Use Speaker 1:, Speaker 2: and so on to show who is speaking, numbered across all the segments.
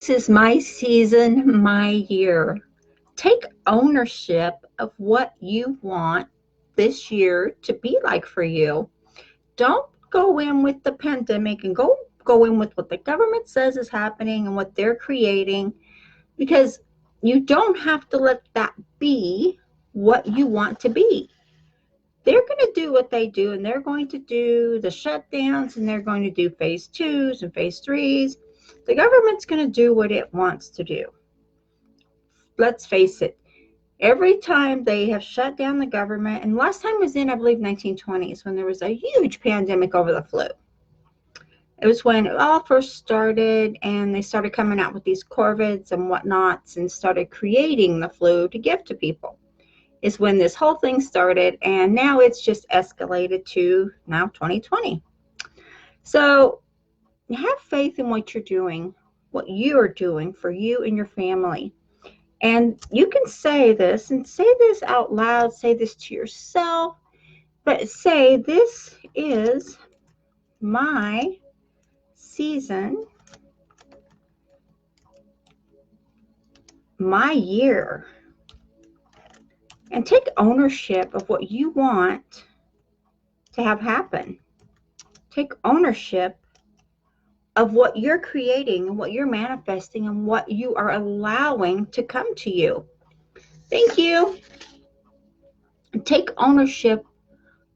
Speaker 1: This is my season, my year. Take ownership of what you want this year to be like for you. Don't go in with the pandemic and go in with what the government says is happening and what they're creating, because you don't have to let that be what you want to be. They're going to do what they do, and they're going to do the shutdowns, and they're going to do phase twos and phase threes. The government's going to do what it wants to do. Let's face it, every time they have shut down the government, and last time was in, I believe, 1920s, when there was a huge pandemic over the flu. It was when it all first started, and they started coming out with these corvids and whatnots and started creating the flu to give to people. Is when this whole thing started, and now it's just escalated to now 2020. So have faith in what you're doing, what you are doing for you and your family. And you can say this and say this out loud, say this to yourself, but say, this is my season, my year. And take ownership of what you want to have happen. Take ownership of what you're creating and what you're manifesting and what you are allowing to come to you. Thank you. Take ownership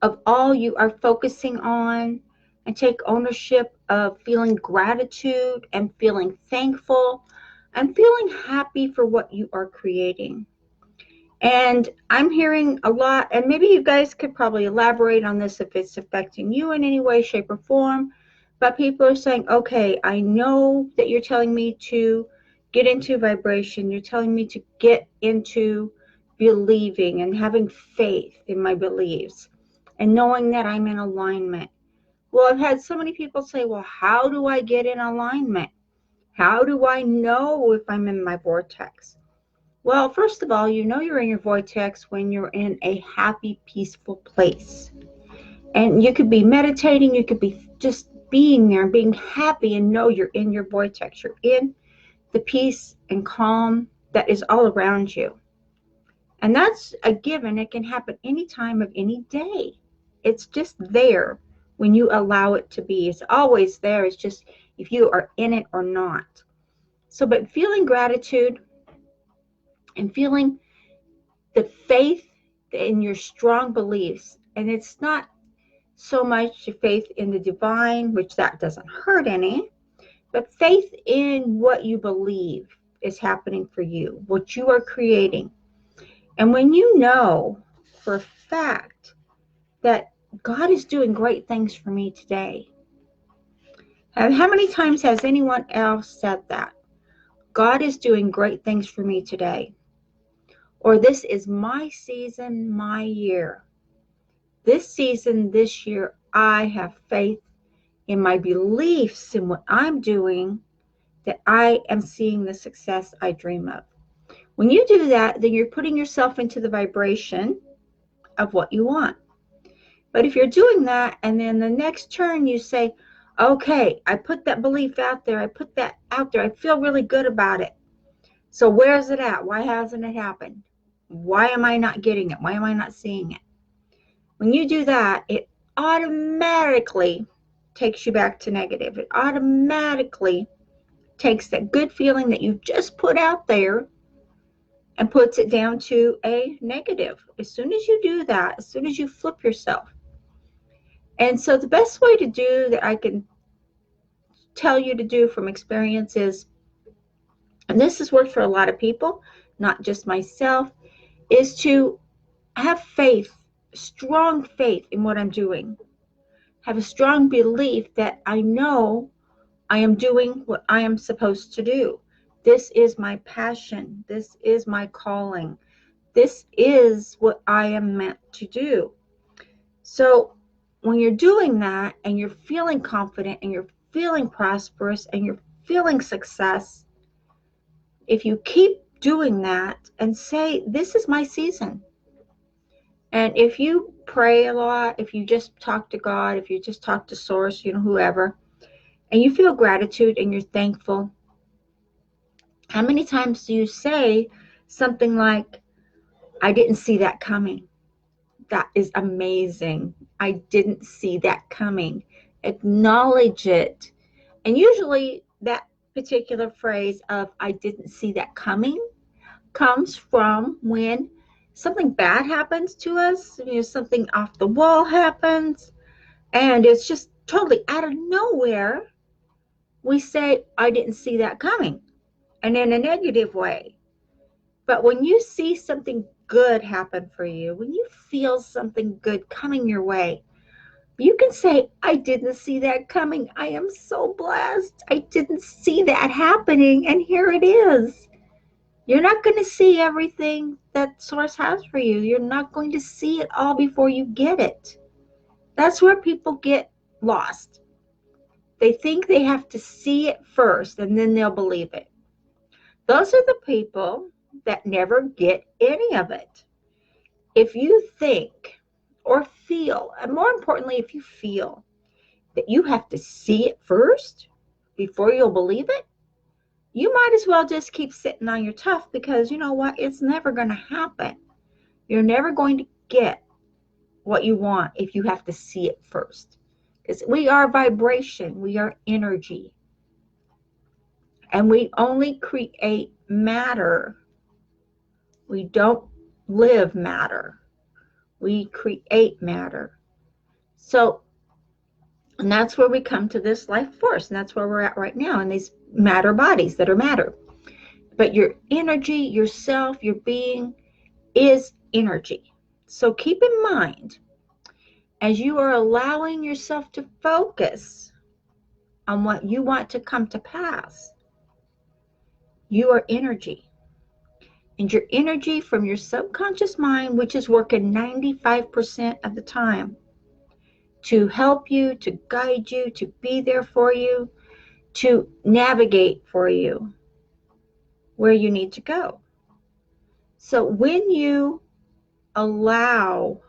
Speaker 1: of all you are focusing on, and take ownership of feeling gratitude and feeling thankful and feeling happy for what you are creating. And I'm hearing a lot, and maybe you guys could probably elaborate on this if it's affecting you in any way, shape, or form. But people are saying, okay, I know that you're telling me to get into vibration. You're telling me to get into believing and having faith in my beliefs and knowing that I'm in alignment. Well, I've had so many people say, well, how do I get in alignment? How do I know if I'm in my vortex? Well, first of all, you know you're in your vortex when you're in a happy, peaceful place. And you could be meditating, you could be just being there and being happy and know you're in your vortex. You're in the peace and calm that is all around you. And that's a given. It can happen any time of any day. It's just there when you allow it to be. It's always there. It's just if you are in it or not. So, but feeling gratitude and feeling the faith in your strong beliefs. And it's not so much faith in the divine, which that doesn't hurt any, but faith in what you believe is happening for you, what you are creating. And when you know for a fact that God is doing great things for me today. How many times has anyone else said that? God is doing great things for me today. Or this is my season, my year. This season, this year, I have faith in my beliefs in what I'm doing, that I am seeing the success I dream of. When you do that, then you're putting yourself into the vibration of what you want. But if you're doing that and then the next turn you say, okay, I put that belief out there, I put that out there, I feel really good about it. So where's it at? Why hasn't it happened? Why am I not getting it? Why am I not seeing it? When you do that, it automatically takes you back to negative. It automatically takes that good feeling that you just put out there and puts it down to a negative. As soon as you do that, as soon as you flip yourself. And so the best way to do that I can tell you to do from experience is, and this has worked for a lot of people, not just myself, is to have faith, strong faith in what I'm doing. Have a strong belief that I know I am doing what I am supposed to do. This is my passion. This is my calling. This is what I am meant to do. So when you're doing that and you're feeling confident and you're feeling prosperous and you're feeling success, if you keep doing that and say, this is my season. And if you pray a lot, if you just talk to God, if you just talk to Source, whoever, and you feel gratitude and you're thankful, How many times do you say something like, I didn't see that coming? That is amazing. I didn't see that coming. Acknowledge it. And usually that particular phrase of I didn't see that coming comes from when something bad happens to us, something off the wall happens, and it's just totally out of nowhere. We say, I didn't see that coming, and in a negative way. But when you see something good happen for you, when you feel something good coming your way, you can say, I didn't see that coming. I am so blessed. I didn't see that happening, and here it is. You're not going to see everything that Source has for you. You're not going to see it all before you get it. That's where people get lost. They think they have to see it first, and then they'll believe it. Those are the people that never get any of it. If you think or feel, and more importantly, if you feel that you have to see it first before you'll believe it, you might as well just keep sitting on your tuff, because you know what? It's never going to happen. You're never going to get what you want if you have to see it first. Because we are vibration, we are energy, and we only create matter. We don't live matter. We create matter. So, and that's where we come to this life force, and that's where we're at right now in these matter bodies that are matter. But your energy, yourself, your being is energy. So keep in mind, as you are allowing yourself to focus on what you want to come to pass, you are energy. And your energy from your subconscious mind, which is working 95% of the time to help you, to guide you, to be there for you, to navigate for you where you need to go. So when you allow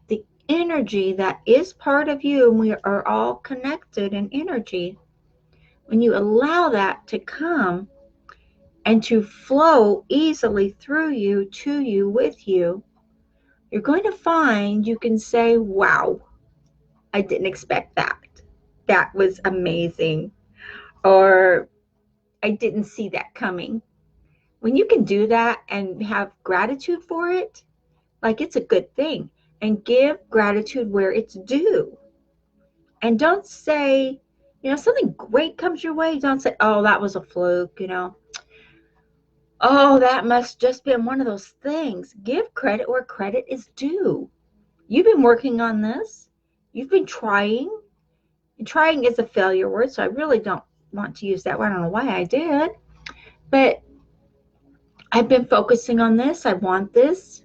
Speaker 1: the energy that is part of you, and we are all connected in energy, when you allow that to come and to flow easily through you, to you, with you, you're going to find you can say, wow, I didn't expect that. That was amazing. Or I didn't see that coming. When you can do that and have gratitude for it, like it's a good thing, and give gratitude where it's due. And don't say, something great comes your way. Don't say, oh, that was a fluke, Oh, that must just been one of those things. Give credit where credit is due. You've been working on this. You've been trying. And trying is a failure word, so I really don't want to use that word. I don't know why I did. But I've been focusing on this. I want this.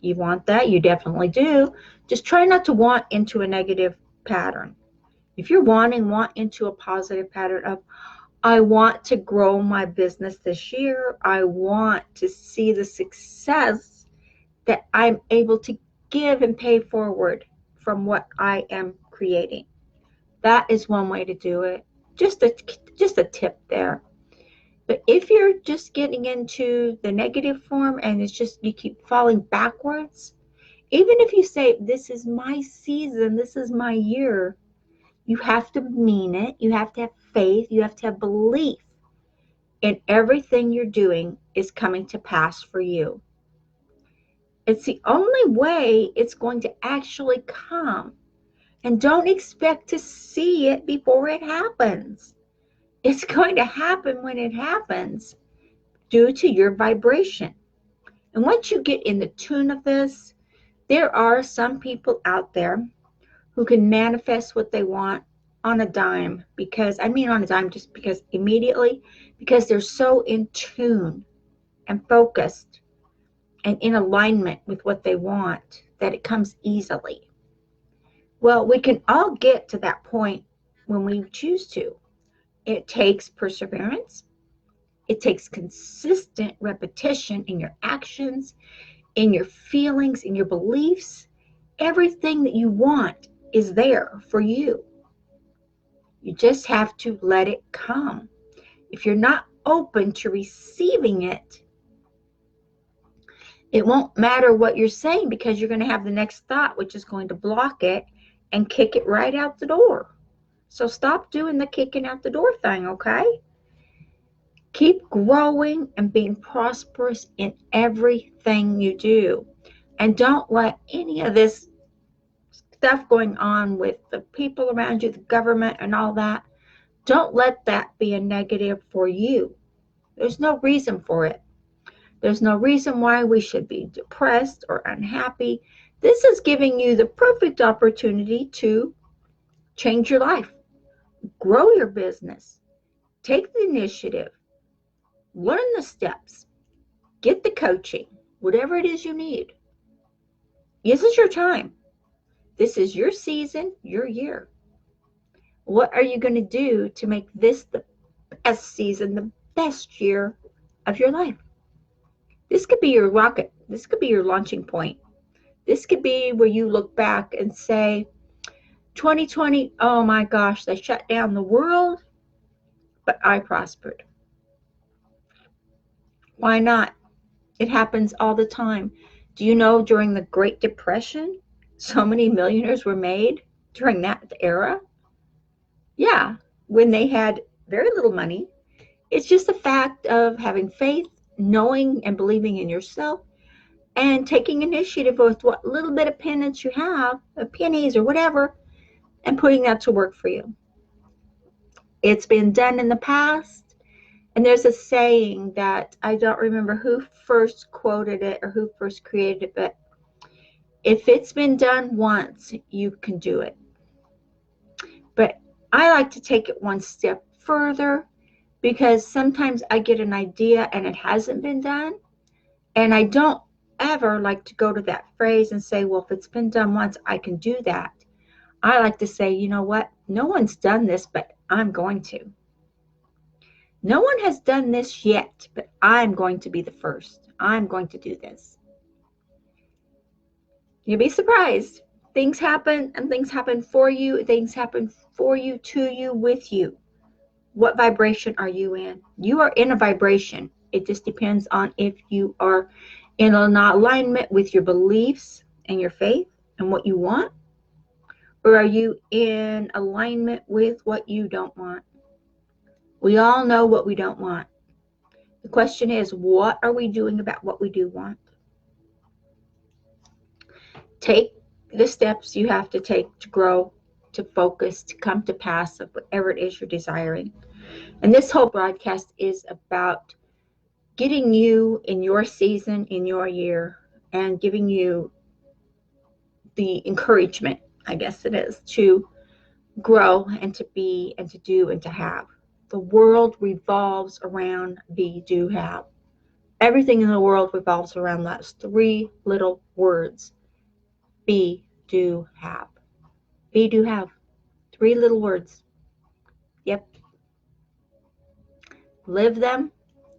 Speaker 1: You want that. You definitely do. Just try not to want into a negative pattern. If you're want into a positive pattern of, I want to grow my business this year. I want to see the success that I'm able to give and pay forward from what I am creating. That is one way to do it. Just a tip there. But if you're just getting into the negative form and it's just you keep falling backwards, even if you say, this is my season, this is my year, you have to mean it. You have to have faith. You have to have belief in everything you're doing is coming to pass for you. It's the only way it's going to actually come. And don't expect to see it before it happens. It's going to happen when it happens due to your vibration. And once you get in the tune of this, there are some people out there who can manifest what they want on a dime, just because immediately, because they're so in tune and focused and in alignment with what they want that it comes easily. Well, we can all get to that point when we choose to. It takes perseverance. It takes consistent repetition in your actions, in your feelings, in your beliefs. Everything that you want is there for you. You just have to let it come. If you're not open to receiving it, it won't matter what you're saying, because you're going to have the next thought, which is going to block it and kick it right out the door. So stop doing the kicking out the door thing, okay? Keep growing and being prosperous in everything you do. And don't let any of this stuff going on with the people around you, the government and all that, don't let that be a negative for you. There's no reason for it. There's no reason why we should be depressed or unhappy. This is giving you the perfect opportunity to change your life, grow your business, take the initiative, learn the steps, get the coaching, whatever it is you need. This is your time. This is your season, your year. What are you going to do to make this the best season, the best year of your life? This could be your rocket. This could be your launching point. This could be where you look back and say, 2020, oh my gosh, they shut down the world, but I prospered. Why not? It happens all the time. Do you know during the Great Depression, so many millionaires were made during that era? Yeah, when they had very little money. It's just a fact of having faith, knowing and believing in yourself, and taking initiative with what little bit of pennies you have, pennies or whatever, and putting that to work for you. It's been done in the past, and there's a saying that I don't remember who first quoted it or who first created it, but if it's been done once, you can do it. But I like to take it one step further, because sometimes I get an idea and it hasn't been done, and I don't ever like to go to that phrase and say, well, if it's been done once, I can do that. I like to say, you know what? No one's done this, but I'm going to. No one has done this yet, but I'm going to be the first. I'm going to do this. You'll be surprised. Things happen, and things happen for you. Things happen for you, to you, with you. What vibration are you in? You are in a vibration. It just depends on if you are in an alignment with your beliefs and your faith and what you want, or are you in alignment with what you don't want? We all know what we don't want. The question is, what are we doing about what we do want? Take the steps you have to take to grow, to focus, to come to pass of whatever it is you're desiring. And this whole broadcast is about getting you in your season, in your year, and giving you the encouragement, I guess it is, to grow and to be and to do and to have. The world revolves around be, do, have. Everything in the world revolves around those three little words. Be, do, have. Be, do, have. Three little words. Yep. Live them,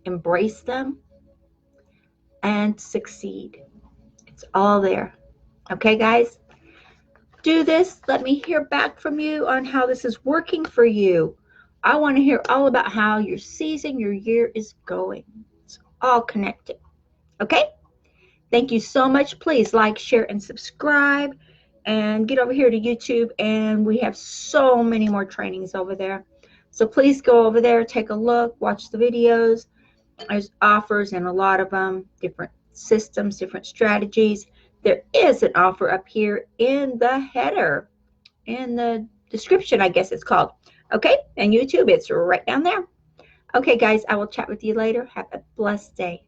Speaker 1: embrace them, and succeed. It's all there. Okay, guys? Do this. Let me hear back from you on how this is working for you. I want to hear all about how your season, your year is going. It's all connected. Okay? Thank you so much. Please like, share, and subscribe. And get over here to YouTube, and we have so many more trainings over there. So please go over there, take a look, watch the videos. There's offers and a lot of them, different systems, different strategies. There is an offer up here in the header, in the description, I guess it's called. Okay, and YouTube, it's right down there. Okay, guys, I will chat with you later. Have a blessed day.